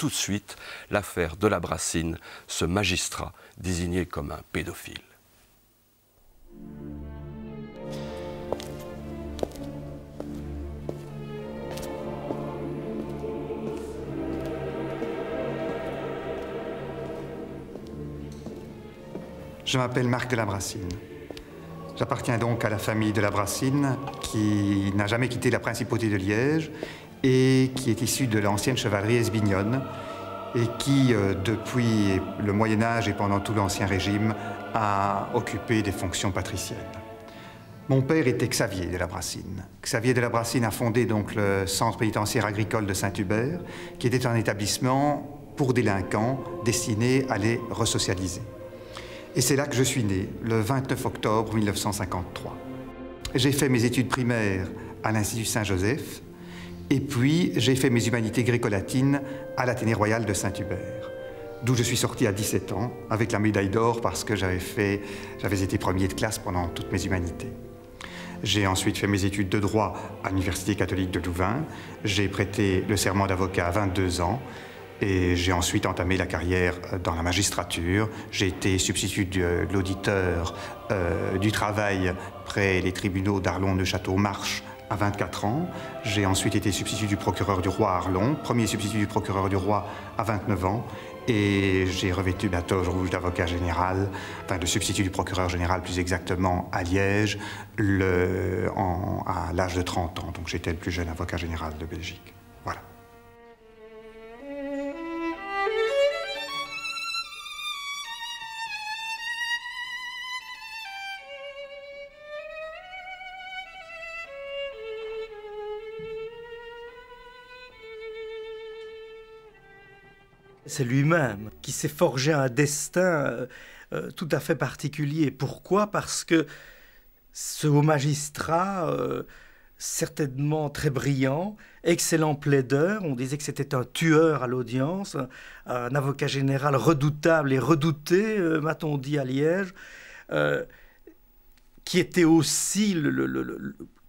tout de suite l'affaire de la Brassine, ce magistrat désigné comme un pédophile. Je m'appelle Marc de la Brassine. J'appartiens donc à la famille de la Brassine qui n'a jamais quitté la principauté de Liège et qui est issue de l'ancienne chevalerie esbignonne et qui, depuis le Moyen-Âge et pendant tout l'Ancien Régime, a occupé des fonctions patriciennes. Mon père était Xavier de la Brassine. Xavier de la Brassine a fondé donc le centre pénitentiaire agricole de Saint-Hubert, qui était un établissement pour délinquants destiné à les resocialiser. Et c'est là que je suis né, le 29 octobre 1953. J'ai fait mes études primaires à l'Institut Saint-Joseph, et puis j'ai fait mes humanités gréco-latines à l'Athénée royal de Saint-Hubert, d'où je suis sorti à 17 ans avec la médaille d'or parce que j'avais été premier de classe pendant toutes mes humanités. J'ai ensuite fait mes études de droit à l'Université catholique de Louvain. J'ai prêté le serment d'avocat à 22 ans. Et j'ai ensuite entamé la carrière dans la magistrature. J'ai été substitut de l'auditeur du travail près les tribunaux d'Arlon, Neuchâteau, Marche à 24 ans. J'ai ensuite été substitut du procureur du roi à Arlon, premier substitut du procureur du roi à 29 ans. Et j'ai revêtu ma toge rouge d'avocat général, enfin de substitut du procureur général plus exactement à Liège, à l'âge de 30 ans. Donc j'étais le plus jeune avocat général de Belgique. Voilà. C'est lui-même qui s'est forgé un destin tout à fait particulier. Pourquoi? Parce que ce haut magistrat, certainement très brillant, excellent plaideur, on disait que c'était un tueur à l'audience, un avocat général redoutable et redouté, m'a-t-on dit à Liège, qui était aussi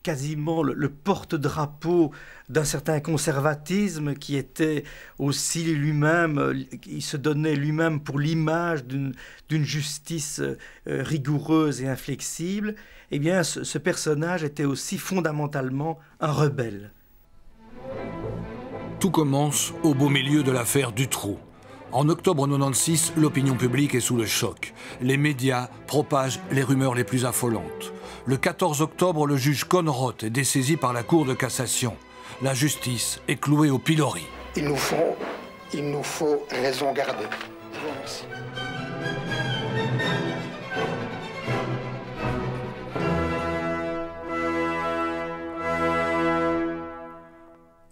quasiment le porte-drapeau d'un certain conservatisme qui était aussi lui-même, il se donnait lui-même pour l'image d'une justice rigoureuse et inflexible. Eh bien, ce personnage était aussi fondamentalement un rebelle. Tout commence au beau milieu de l'affaire Dutroux. En octobre 96, l'opinion publique est sous le choc. Les médias propagent les rumeurs les plus affolantes. Le 14 octobre, le juge Conroth est dessaisi par la Cour de cassation. La justice est clouée au pilori. Il nous faut raison garder. Je vous remercie.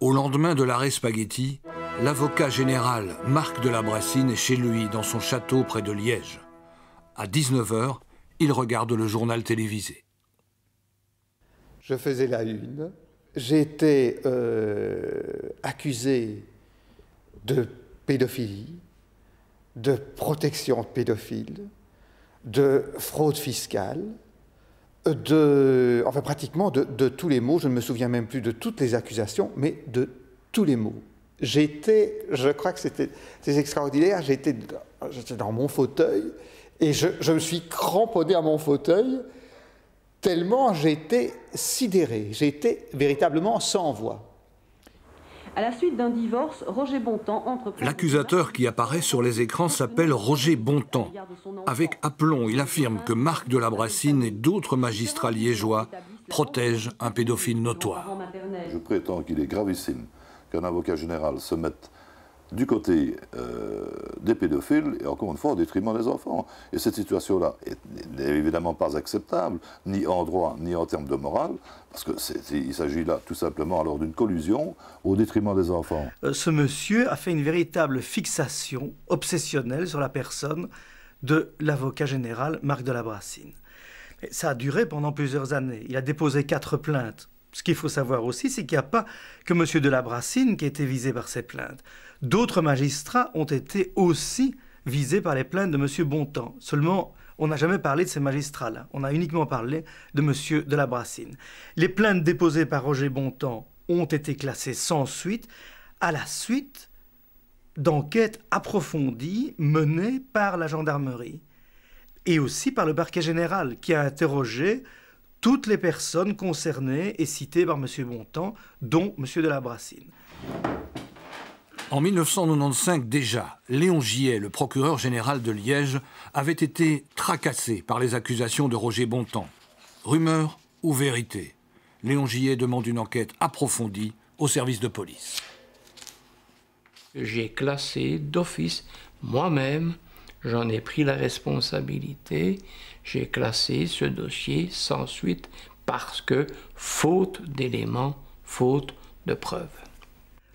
Au lendemain de l'arrêt Spaghetti, l'avocat général Marc de la Brassine est chez lui, dans son château près de Liège. À 19 h, il regarde le journal télévisé. Je faisais la une. J'ai été accusé de pédophilie, de protection de pédophiles, de fraude fiscale, enfin pratiquement de tous les mots. Je ne me souviens même plus de toutes les accusations, mais de tous les mots. Je crois que c'était extraordinaire, j'étais dans mon fauteuil et je me suis cramponné à mon fauteuil tellement j'étais sidéré, j'étais véritablement sans voix. À la suite d'un divorce, Roger Bontemps entreprend... L'accusateur qui apparaît sur les écrans s'appelle Roger Bontemps. Avec aplomb, il affirme que Marc de la Brassine et d'autres magistrats liégeois protègent un pédophile notoire. Je prétends qu'il est gravissime qu'un avocat général se mette du côté des pédophiles, et encore une fois au détriment des enfants. Et cette situation-là n'est évidemment pas acceptable, ni en droit, ni en termes de morale, parce qu'il s'agit là tout simplement alors d'une collusion au détriment des enfants. Ce monsieur a fait une véritable fixation obsessionnelle sur la personne de l'avocat général Marc de la Brassine. Et ça a duré pendant plusieurs années. Il a déposé 4 plaintes. Ce qu'il faut savoir aussi, c'est qu'il n'y a pas que M. de la Brassine qui a été visé par ces plaintes. D'autres magistrats ont été aussi visés par les plaintes de M. Bontemps. Seulement, on n'a jamais parlé de ces magistrats-là. On a uniquement parlé de M. de la Brassine. Les plaintes déposées par Roger Bontemps ont été classées sans suite, à la suite d'enquête approfondie menée par la gendarmerie et aussi par le parquet général qui a interrogé toutes les personnes concernées et citées par M. Bontemps, dont M. de la Brassine. En 1995 déjà, Léon Gillet, le procureur général de Liège, avait été tracassé par les accusations de Roger Bontemps. Rumeur ou vérité? Léon Gillet demande une enquête approfondie au service de police. J'ai classé d'office, moi-même, j'en ai pris la responsabilité, j'ai classé ce dossier sans suite parce que faute d'éléments, faute de preuves.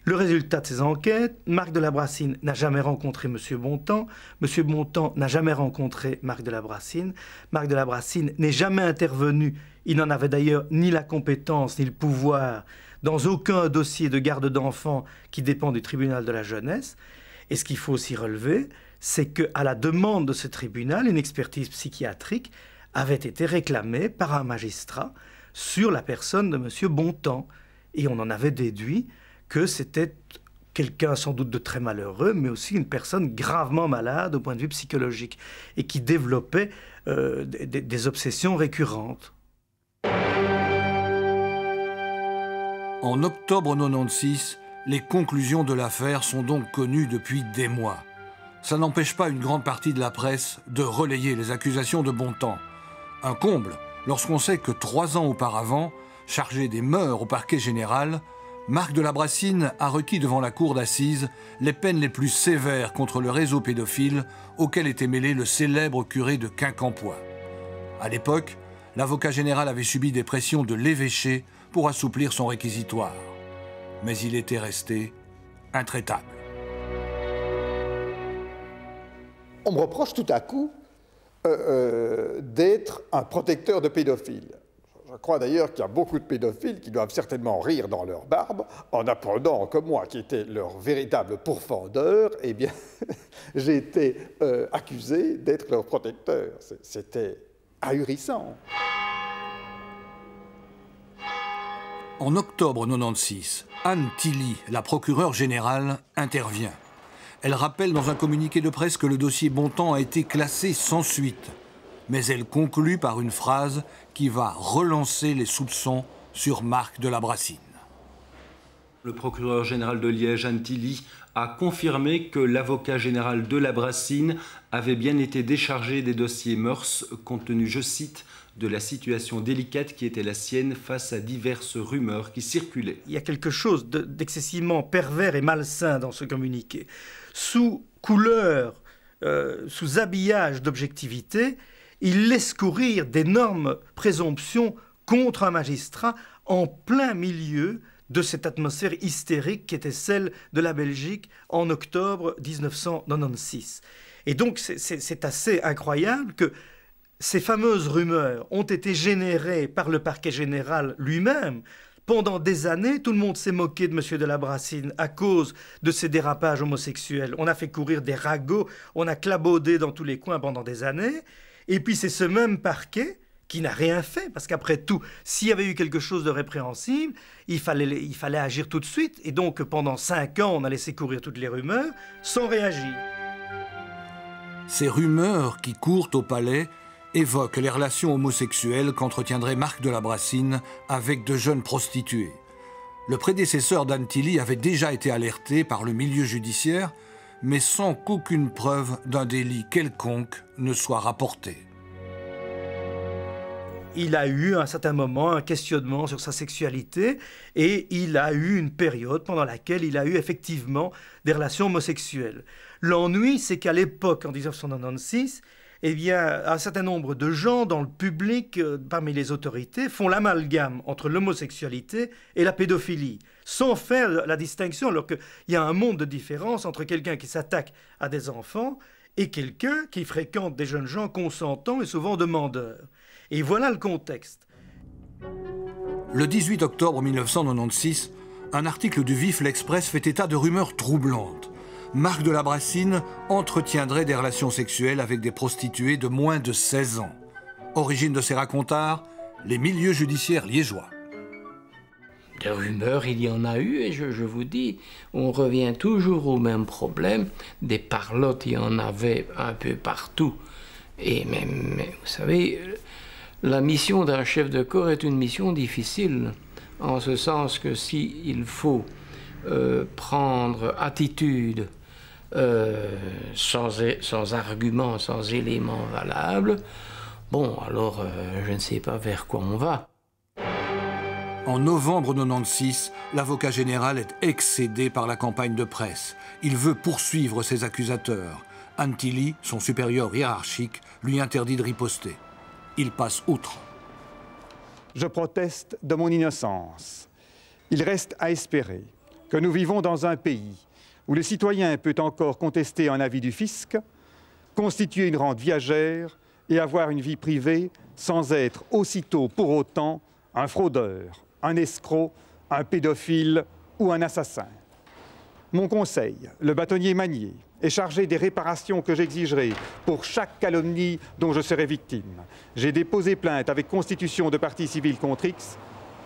Le résultat de ces enquêtes, Marc de la Brassine n'a jamais rencontré M. Bontemps, M. Bontemps n'a jamais rencontré Marc de la Brassine, Marc de la Brassine n'est jamais intervenu, il n'en avait d'ailleurs ni la compétence ni le pouvoir dans aucun dossier de garde d'enfants qui dépend du tribunal de la jeunesse. Et ce qu'il faut aussi relever, c'est qu'à la demande de ce tribunal, une expertise psychiatrique avait été réclamée par un magistrat sur la personne de M. Bontemps. Et on en avait déduit que c'était quelqu'un sans doute de très malheureux, mais aussi une personne gravement malade au point de vue psychologique et qui développait des obsessions récurrentes. En octobre 1996, les conclusions de l'affaire sont donc connues depuis des mois. Ça n'empêche pas une grande partie de la presse de relayer les accusations de Bontemps. Un comble lorsqu'on sait que 3 ans auparavant, chargé des mœurs au parquet général, Marc de la Brassine a requis devant la cour d'assises les peines les plus sévères contre le réseau pédophile auquel était mêlé le célèbre curé de Quincampoix. À l'époque, l'avocat général avait subi des pressions de l'évêché pour assouplir son réquisitoire. Mais il était resté intraitable. On me reproche tout à coup d'être un protecteur de pédophiles. Je crois d'ailleurs qu'il y a beaucoup de pédophiles qui doivent certainement rire dans leur barbe en apprenant que moi, qui étais leur véritable pourfendeur, eh bien, j'ai été accusé d'être leur protecteur. C'était ahurissant. En octobre 1996, Anne Tilly, la procureure générale, intervient. Elle rappelle dans un communiqué de presse que le dossier Bontemps a été classé sans suite. Mais elle conclut par une phrase qui va relancer les soupçons sur Marc de la Brassine. Le procureur général de Liège, Anne Tilly, a confirmé que l'avocat général de la Brassine avait bien été déchargé des dossiers mœurs, compte tenu, je cite, de la situation délicate qui était la sienne face à diverses rumeurs qui circulaient. Il y a quelque chose d'excessivement pervers et malsain dans ce communiqué. Sous couleur, sous habillage d'objectivité, il laisse courir d'énormes présomptions contre un magistrat en plein milieu de cette atmosphère hystérique qui était celle de la Belgique en octobre 1996. Et donc c'est assez incroyable que ces fameuses rumeurs ont été générées par le parquet général lui-même. Pendant des années, tout le monde s'est moqué de M. de la Brassine à cause de ses dérapages homosexuels. On a fait courir des ragots, on a clabaudé dans tous les coins pendant des années. Et puis c'est ce même parquet qui n'a rien fait, parce qu'après tout, s'il y avait eu quelque chose de répréhensible, il fallait agir tout de suite. Et donc pendant 5 ans, on a laissé courir toutes les rumeurs sans réagir. Ces rumeurs qui courent au palais évoquent les relations homosexuelles qu'entretiendrait Marc de la Brassine avec de jeunes prostituées. Le prédécesseur d'Anne Tilly avait déjà été alerté par le milieu judiciaire, mais sans qu'aucune preuve d'un délit quelconque ne soit rapportée. Il a eu à un certain moment un questionnement sur sa sexualité et il a eu une période pendant laquelle il a eu effectivement des relations homosexuelles. L'ennui, c'est qu'à l'époque, en 1996, eh bien, un certain nombre de gens dans le public, parmi les autorités, font l'amalgame entre l'homosexualité et la pédophilie, sans faire la distinction, alors qu'il y a un monde de différence entre quelqu'un qui s'attaque à des enfants et quelqu'un qui fréquente des jeunes gens consentants et souvent demandeurs. Et voilà le contexte. Le 18 octobre 1996, un article du Vif l'Express fait état de rumeurs troublantes. Marc de la Brassine entretiendrait des relations sexuelles avec des prostituées de moins de 16 ans. Origine de ces racontars, les milieux judiciaires liégeois. Des rumeurs, il y en a eu, et je vous dis, on revient toujours au même problème. Des parlottes, il y en avait un peu partout. Et même, vous savez, la mission d'un chef de corps est une mission difficile, en ce sens que s'il faut prendre attitude sans argument, sans élément valable, bon, alors je ne sais pas vers quoi on va. En novembre 96, l'avocat général est excédé par la campagne de presse. Il veut poursuivre ses accusateurs. Antilly, son supérieur hiérarchique, lui interdit de riposter. Il passe outre. Je proteste de mon innocence. Il reste à espérer que nous vivons dans un pays où le citoyen peut encore contester un avis du fisc, constituer une rente viagère et avoir une vie privée sans être aussitôt pour autant un fraudeur, un escroc, un pédophile ou un assassin. Mon conseil, le bâtonnier Magnier, est chargé des réparations que j'exigerai pour chaque calomnie dont je serai victime. J'ai déposé plainte avec constitution de partie civile contre X.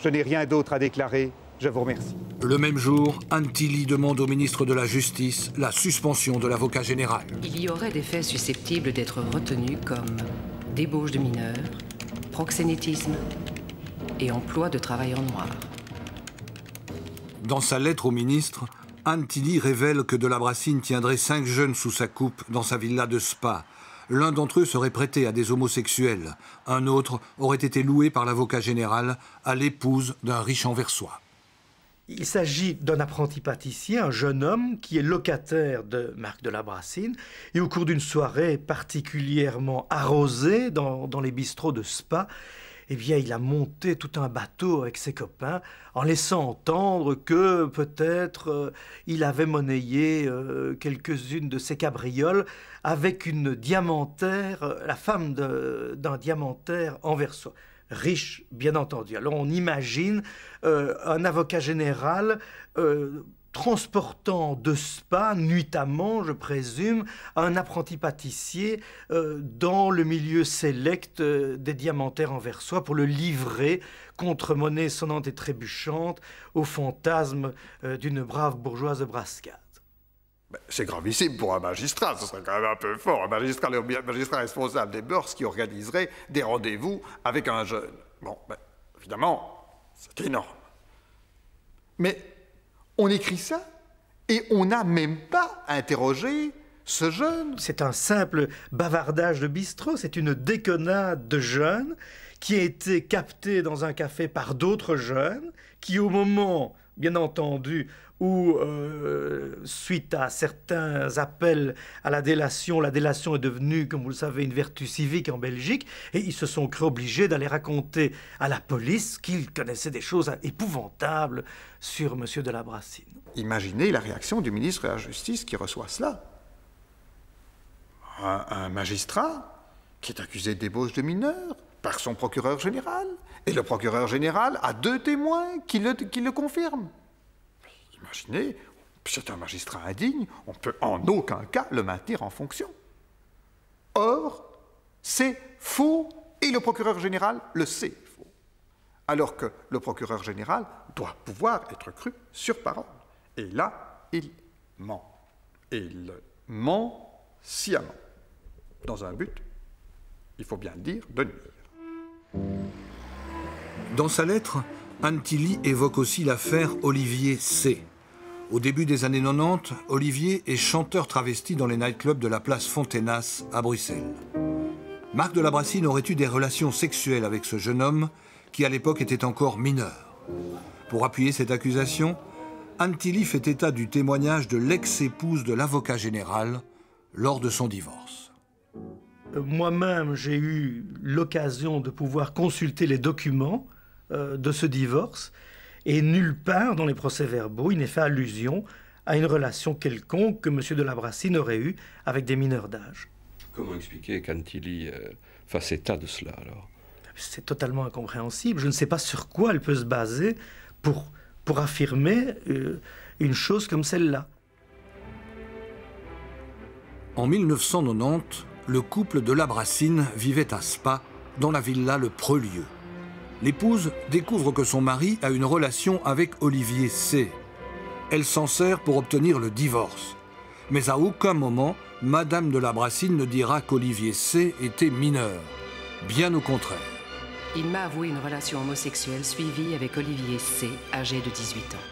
Je n'ai rien d'autre à déclarer. Je vous remercie. Le même jour, Antilly demande au ministre de la Justice la suspension de l'avocat général. Il y aurait des faits susceptibles d'être retenus comme débauche de mineurs, proxénétisme et emploi de travail en noir. Dans sa lettre au ministre, Antilly révèle que de la Brassine tiendrait 5 jeunes sous sa coupe dans sa villa de Spa. L'un d'entre eux serait prêté à des homosexuels. Un autre aurait été loué par l'avocat général à l'épouse d'un riche anversois. Il s'agit d'un apprenti pâtissier, un jeune homme qui est locataire de Marc de la Brassine. Et au cours d'une soirée particulièrement arrosée dans les bistrots de Spa, eh bien, il a monté tout un bateau avec ses copains en laissant entendre que peut-être il avait monnayé quelques-unes de ses cabrioles avec une diamantaire, la femme d'un diamantaire anversois. Riche, bien entendu. Alors on imagine un avocat général transportant de Spa, nuitamment, je présume, un apprenti pâtissier dans le milieu sélect des diamantaires anversois pour le livrer contre monnaie sonnante et trébuchante au fantasme d'une brave bourgeoise de Brascade. C'est gravissime pour un magistrat, ce serait quand même un peu fort. Un magistrat responsable des mœurs qui organiserait des rendez-vous avec un jeune. Bon, évidemment, c'est énorme. Mais on écrit ça et on n'a même pas interrogé ce jeune. C'est un simple bavardage de bistrot, c'est une déconnade de jeunes qui a été captée dans un café par d'autres jeunes qui, au moment, bien entendu, où, suite à certains appels à la délation est devenue, comme vous le savez, une vertu civique en Belgique, et ils se sont crus obligés d'aller raconter à la police qu'ils connaissaient des choses épouvantables sur M. de la Brassine. Imaginez la réaction du ministre de la Justice qui reçoit cela. Un magistrat qui est accusé de débauche de mineurs par son procureur général, et le procureur général a 2 témoins qui le confirment. Imaginez, c'est un magistrat indigne, on ne peut en aucun cas le maintenir en fonction. Or, c'est faux, et le procureur général le sait faux. Alors que le procureur général doit pouvoir être cru sur parole. Et là, il ment. Et il ment sciemment. Dans un but, il faut bien le dire, de nuire. Dans sa lettre, Antilly évoque aussi l'affaire Olivier C. Au début des années 90, Olivier est chanteur travesti dans les nightclubs de la place Fontenas à Bruxelles. Marc de la Brassine aurait eu des relations sexuelles avec ce jeune homme qui à l'époque était encore mineur. Pour appuyer cette accusation, Antilly fait état du témoignage de l'ex-épouse de l'avocat général lors de son divorce. Moi-même, j'ai eu l'occasion de pouvoir consulter les documents de ce divorce, et nulle part dans les procès-verbaux il n'est fait allusion à une relation quelconque que M. de la Brassine aurait eue avec des mineurs d'âge. Comment expliquer qu'Antilly fasse état de cela, alors? C'est totalement incompréhensible. Je ne sais pas sur quoi elle peut se baser pour affirmer une chose comme celle-là. En 1990, le couple de la Brassine vivait à Spa, dans la villa Le Prelieu. L'épouse découvre que son mari a une relation avec Olivier C. Elle s'en sert pour obtenir le divorce. Mais à aucun moment, Madame de la Brassine ne dira qu'Olivier C. était mineur. Bien au contraire. Il m'a avoué une relation homosexuelle suivie avec Olivier C., âgé de 18 ans.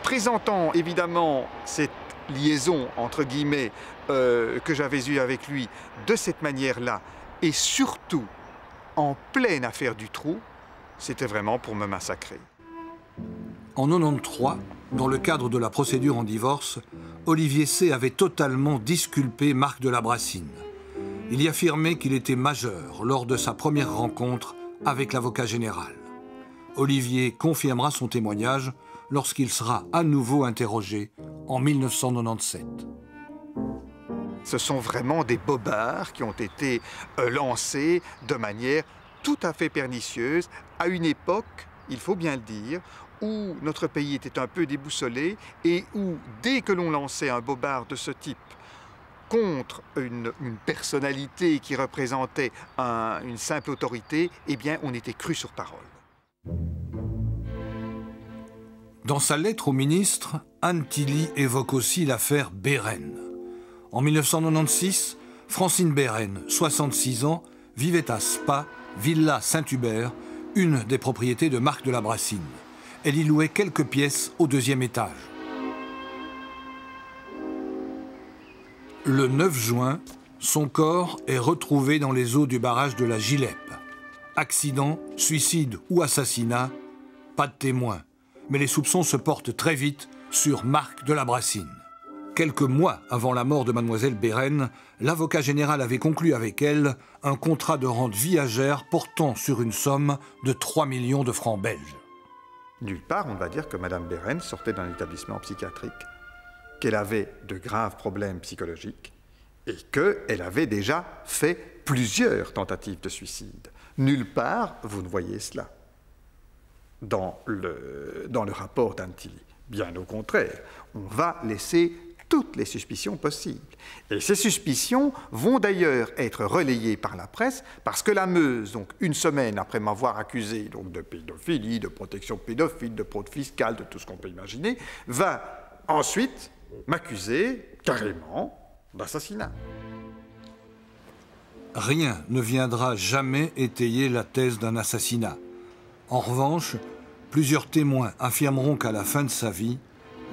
Présentant évidemment cette liaison, entre guillemets, que j'avais eue avec lui de cette manière-là, et surtout en pleine affaire du trou, c'était vraiment pour me massacrer. En 93, dans le cadre de la procédure en divorce, Olivier C. avait totalement disculpé Marc de la Brassine. Il y affirmait qu'il était majeur lors de sa première rencontre avec l'avocat général. Olivier confirmera son témoignage lorsqu'il sera à nouveau interrogé en 1997. Ce sont vraiment des bobards qui ont été lancés de manière tout à fait pernicieuse à une époque, il faut bien le dire, où notre pays était un peu déboussolé et où, dès que l'on lançait un bobard de ce type contre une personnalité qui représentait une simple autorité, eh bien, on était cru sur parole. Dans sa lettre au ministre, Anne Tilly évoque aussi l'affaire Bérène. En 1996, Francine Bérène, 66 ans, vivait à Spa, Villa Saint-Hubert, une des propriétés de Marc de la Brassine. Elle y louait quelques pièces au 2e étage. Le 9 juin, son corps est retrouvé dans les eaux du barrage de la Gilep. Accident, suicide ou assassinat, pas de témoins. Mais les soupçons se portent très vite sur Marc de la Brassine. Quelques mois avant la mort de mademoiselle Bérène, l'avocat général avait conclu avec elle un contrat de rente viagère portant sur une somme de 3 millions de francs belges. Nulle part, on va dire que madame Bérène sortait d'un établissement psychiatrique, qu'elle avait de graves problèmes psychologiques et qu'elle avait déjà fait plusieurs tentatives de suicide. Nulle part, vous ne voyez cela dans le rapport d'Anne Tilly. Bien au contraire, on va laisser toutes les suspicions possibles. Et ces suspicions vont d'ailleurs être relayées par la presse parce que la Meuse, donc une semaine après m'avoir accusé donc, de pédophilie, de protection pédophile, de fraude fiscale, de tout ce qu'on peut imaginer, va ensuite m'accuser carrément d'assassinat. Rien ne viendra jamais étayer la thèse d'un assassinat. En revanche, plusieurs témoins affirmeront qu'à la fin de sa vie,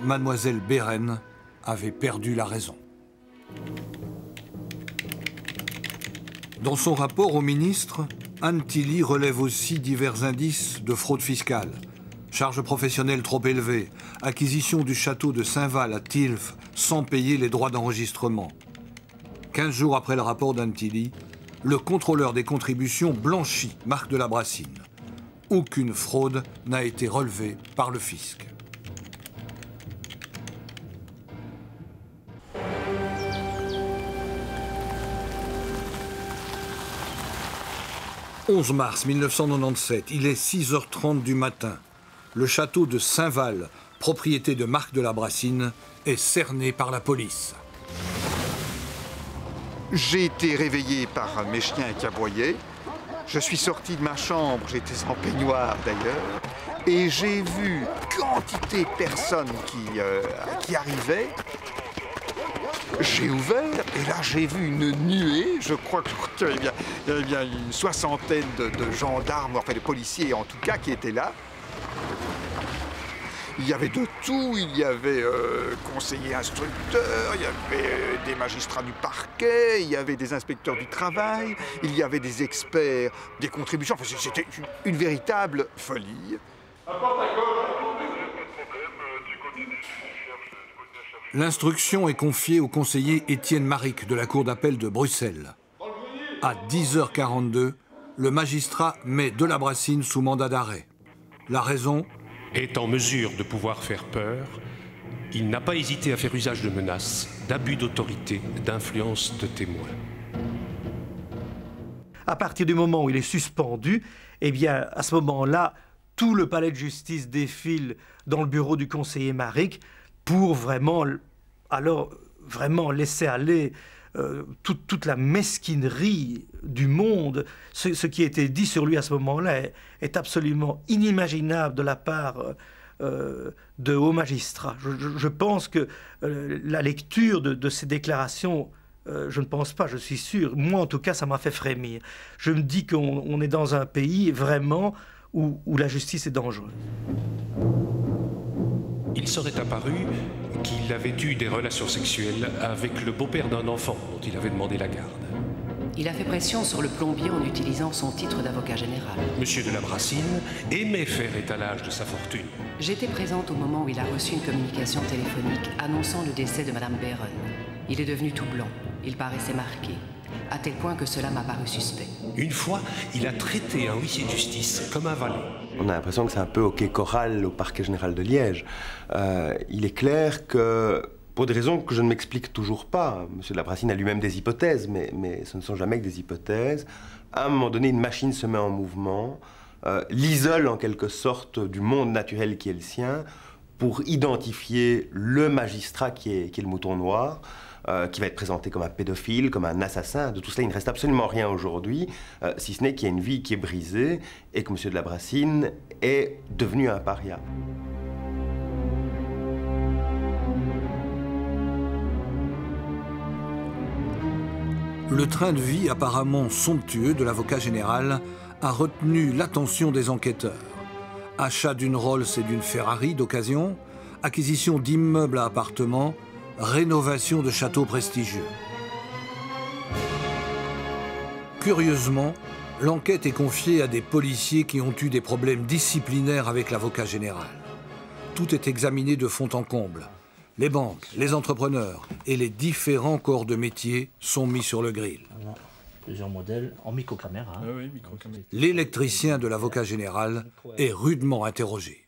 mademoiselle Bérène avait perdu la raison. Dans son rapport au ministre, Anne Tilly relève aussi divers indices de fraude fiscale. Charges professionnelles trop élevées, acquisition du château de Saint-Val à Tilf sans payer les droits d'enregistrement. 15 jours après le rapport d'Anne Tilly, le contrôleur des contributions blanchit Marc de la Brassine. Aucune fraude n'a été relevée par le fisc. « 11 mars 1997, il est 6h30 du matin. Le château de Saint-Val, propriété de Marc de la Brassine, est cerné par la police. J'ai été réveillé par mes chiens qui aboyaient. Je suis sorti de ma chambre, j'étais en peignoir d'ailleurs, et j'ai vu quantité de personnes qui arrivaient. J'ai ouvert et là j'ai vu une nuée, je crois qu'il y avait bien une soixantaine de gendarmes, enfin de policiers en tout cas, qui étaient là. Il y avait de tout, il y avait conseillers instructeurs, il y avait des magistrats du parquet, il y avait des inspecteurs du travail, il y avait des experts, des contributions, enfin, c'était une véritable folie. L'instruction est confiée au conseiller Étienne Maric de la Cour d'appel de Bruxelles. À 10h42, le magistrat met de la Brassine sous mandat d'arrêt. La raison ? Est en mesure de pouvoir faire peur, il n'a pas hésité à faire usage de menaces, d'abus d'autorité, d'influence de témoins. À partir du moment où il est suspendu, eh bien, à ce moment-là, tout le palais de justice défile dans le bureau du conseiller Maric pour vraiment laisser aller toute la mesquinerie du monde, ce qui a été dit sur lui à ce moment-là est absolument inimaginable de la part de hauts magistrats. Je pense que la lecture de ces déclarations, je ne pense pas, je suis sûr, moi en tout cas ça m'a fait frémir. Je me dis qu'on est dans un pays vraiment où la justice est dangereuse. Il serait apparu qu'il avait eu des relations sexuelles avec le beau-père d'un enfant dont il avait demandé la garde. Il a fait pression sur le plombier en utilisant son titre d'avocat général. Monsieur de la Brassine aimait faire étalage de sa fortune. J'étais présente au moment où il a reçu une communication téléphonique annonçant le décès de Madame Béron. Il est devenu tout blanc. Il paraissait marqué, à tel point que cela m'a paru suspect. Une fois, il a traité un huissier de justice comme un valet. On a l'impression que c'est un peu au quai choral au parquet général de Liège. Il est clair que, pour des raisons que je ne m'explique toujours pas, M. de la Brassine a lui-même des hypothèses, mais ce ne sont jamais que des hypothèses. À un moment donné, une machine se met en mouvement, l'isole en quelque sorte du monde naturel qui est le sien, pour identifier le magistrat qui est le mouton noir, qui va être présenté comme un pédophile, comme un assassin. De tout cela, il ne reste absolument rien aujourd'hui, si ce n'est qu'il y a une vie qui est brisée et que M. de la Brassine est devenu un paria. Le train de vie apparemment somptueux de l'avocat général a retenu l'attention des enquêteurs. Achat d'une Rolls et d'une Ferrari d'occasion, acquisition d'immeubles à appartements, rénovation de châteaux prestigieux. Curieusement, l'enquête est confiée à des policiers qui ont eu des problèmes disciplinaires avec l'avocat général. Tout est examiné de fond en comble. Les banques, les entrepreneurs et les différents corps de métier sont mis sur le grill. Plusieurs modèles en microcaméra. Ah oui, microcaméra. L'électricien de l'avocat général est rudement interrogé.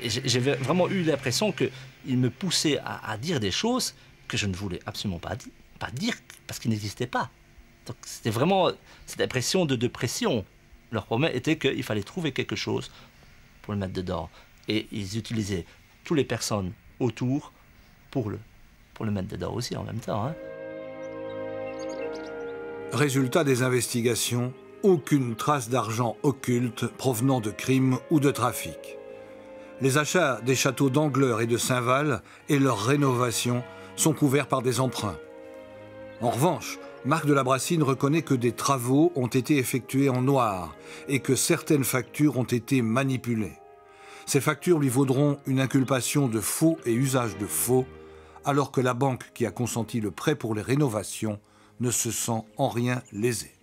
J'ai vraiment eu l'impression qu'il me poussait à dire des choses que je ne voulais absolument pas dire parce qu'ils n'existaient pas. Donc c'était vraiment cette impression de pression. Leur problème était qu'il fallait trouver quelque chose pour le mettre dedans. Et ils utilisaient toutes les personnes autour pour le mettre dedans aussi en même temps. Hein. Résultat des investigations, aucune trace d'argent occulte provenant de crimes ou de trafic. Les achats des châteaux d'Angleur et de Saint-Val et leur rénovation sont couverts par des emprunts. En revanche, Marc de la Brassine reconnaît que des travaux ont été effectués en noir et que certaines factures ont été manipulées. Ces factures lui vaudront une inculpation de faux et usage de faux, alors que la banque qui a consenti le prêt pour les rénovations ne se sent en rien lésée.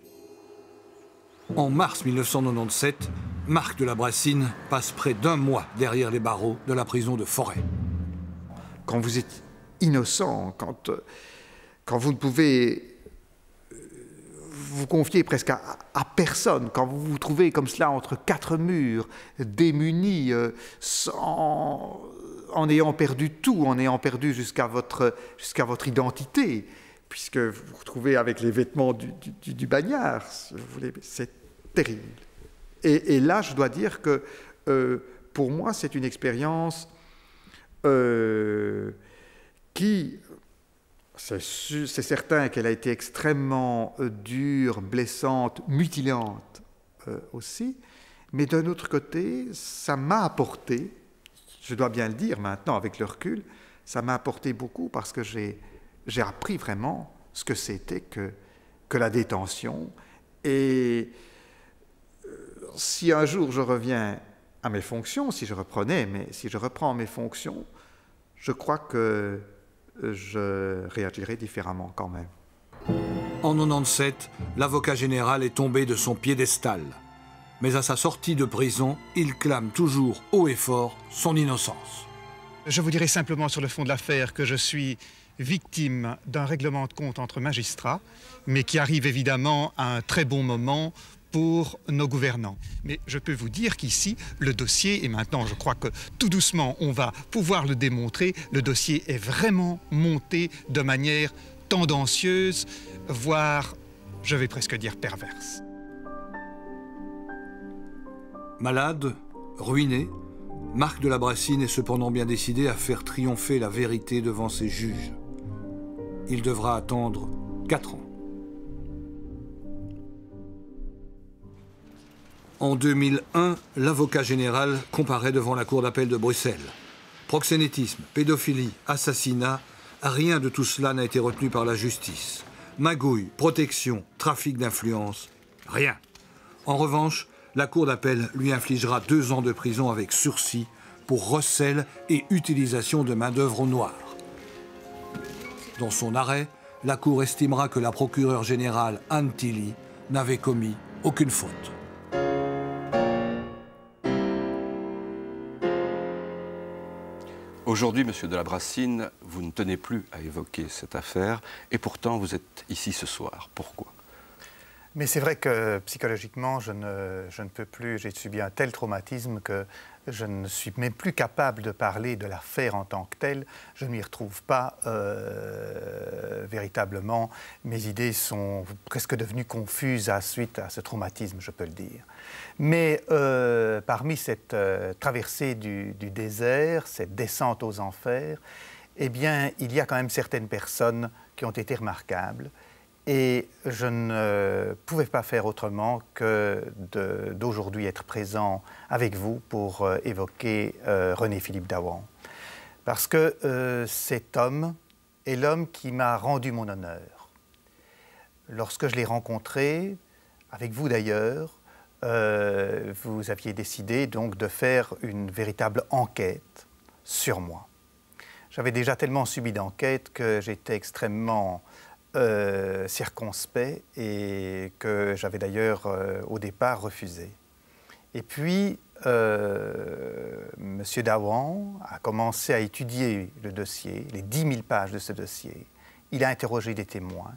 En mars 1997, Marc de la Brassine passe près d'1 mois derrière les barreaux de la prison de Forêt. Quand vous êtes innocent, quand vous ne pouvez vous confier presque à personne, quand vous vous trouvez comme cela entre 4 murs, démunis, en ayant perdu tout, en ayant perdu jusqu'à votre identité, puisque vous vous retrouvez avec les vêtements du bagnard, si vous voulez, c'est terrible. Et là, je dois dire que pour moi, c'est une expérience qui, c'est certain qu'elle a été extrêmement dure, blessante, mutilante aussi, mais d'un autre côté, ça m'a apporté, je dois bien le dire maintenant avec le recul, ça m'a apporté beaucoup parce que j'ai appris vraiment ce que c'était que la détention. Et si un jour je reviens à mes fonctions, si je reprends mes fonctions, je crois que je réagirai différemment quand même. En 1997, l'avocat général est tombé de son piédestal. Mais à sa sortie de prison, il clame toujours haut et fort son innocence. Je vous dirai simplement sur le fond de l'affaire que je suis victime d'un règlement de compte entre magistrats, mais qui arrive évidemment à un très bon moment pour nos gouvernants. Mais je peux vous dire qu'ici, le dossier, et maintenant je crois que tout doucement on va pouvoir le démontrer, le dossier est vraiment monté de manière tendancieuse, voire, je vais presque dire, perverse. Malade, ruiné, Marc de la Brassine est cependant bien décidé à faire triompher la vérité devant ses juges. Il devra attendre 4 ans. En 2001, l'avocat général comparaît devant la Cour d'appel de Bruxelles. Proxénétisme, pédophilie, assassinat, rien de tout cela n'a été retenu par la justice. Magouille, protection, trafic d'influence, rien. En revanche, la Cour d'appel lui infligera 2 ans de prison avec sursis pour recel et utilisation de main-d'œuvre au noir. Dans son arrêt, la Cour estimera que la procureure générale Anne Tilly n'avait commis aucune faute. Aujourd'hui, Monsieur de la Brassine, vous ne tenez plus à évoquer cette affaire, et pourtant vous êtes ici ce soir. Pourquoi? Mais c'est vrai que psychologiquement, je ne peux plus, j'ai subi un tel traumatisme que je ne suis même plus capable de parler de l'affaire en tant que telle. Je ne m'y retrouve pas véritablement. Mes idées sont presque devenues confuses suite à ce traumatisme, je peux le dire. Mais parmi cette traversée du désert, cette descente aux enfers, eh bien, il y a quand même certaines personnes qui ont été remarquables. Et je ne pouvais pas faire autrement que d'aujourd'hui être présent avec vous pour évoquer René-Philippe Daouan. Parce que cet homme est l'homme qui m'a rendu mon honneur. Lorsque je l'ai rencontré, avec vous d'ailleurs, vous aviez décidé donc de faire une véritable enquête sur moi. J'avais déjà tellement subi d'enquête que j'étais extrêmement circonspect et que j'avais d'ailleurs au départ refusé. Et puis, M. Daouan a commencé à étudier le dossier, les 10 000 pages de ce dossier. Il a interrogé des témoins.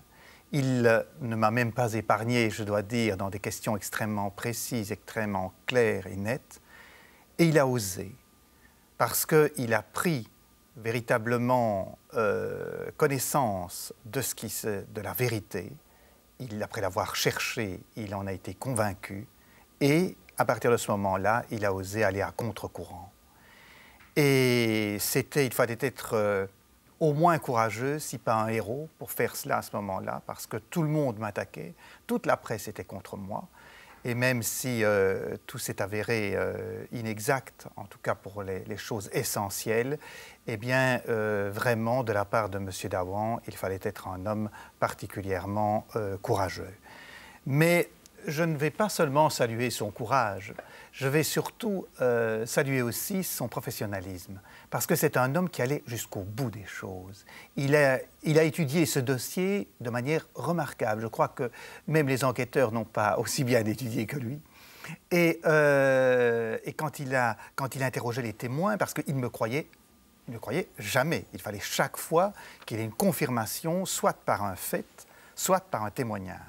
Il ne m'a même pas épargné, je dois dire, dans des questions extrêmement précises, extrêmement claires et nettes. Et il a osé, parce qu'il a pris véritablement connaissance de la vérité. Après l'avoir cherché, il en a été convaincu. Et à partir de ce moment-là, il a osé aller à contre-courant. Et il fallait être au moins courageux, si pas un héros, pour faire cela à ce moment-là, parce que tout le monde m'attaquait, toute la presse était contre moi. Et même si tout s'est avéré inexact, en tout cas pour les choses essentielles, eh bien, vraiment, de la part de M. Daouan, il fallait être un homme particulièrement courageux. Mais je ne vais pas seulement saluer son courage, je vais surtout saluer aussi son professionnalisme, parce que c'est un homme qui allait jusqu'au bout des choses. Il a étudié ce dossier de manière remarquable. Je crois que même les enquêteurs n'ont pas aussi bien étudié que lui. Et quand il a interrogé les témoins, parce qu'il ne me croyait jamais. Il fallait chaque fois qu'il y ait une confirmation, soit par un fait, soit par un témoignage.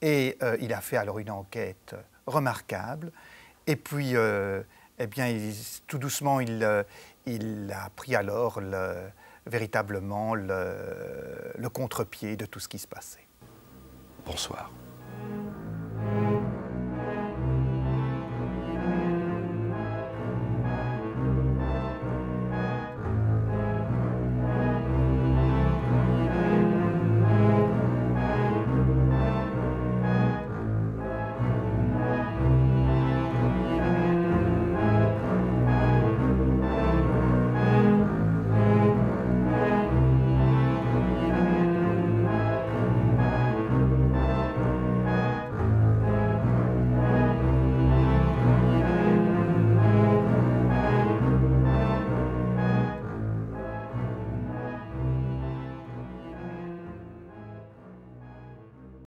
Et il a fait alors une enquête remarquable. Et puis, eh bien, tout doucement, il a pris alors véritablement le contre-pied de tout ce qui se passait. Bonsoir.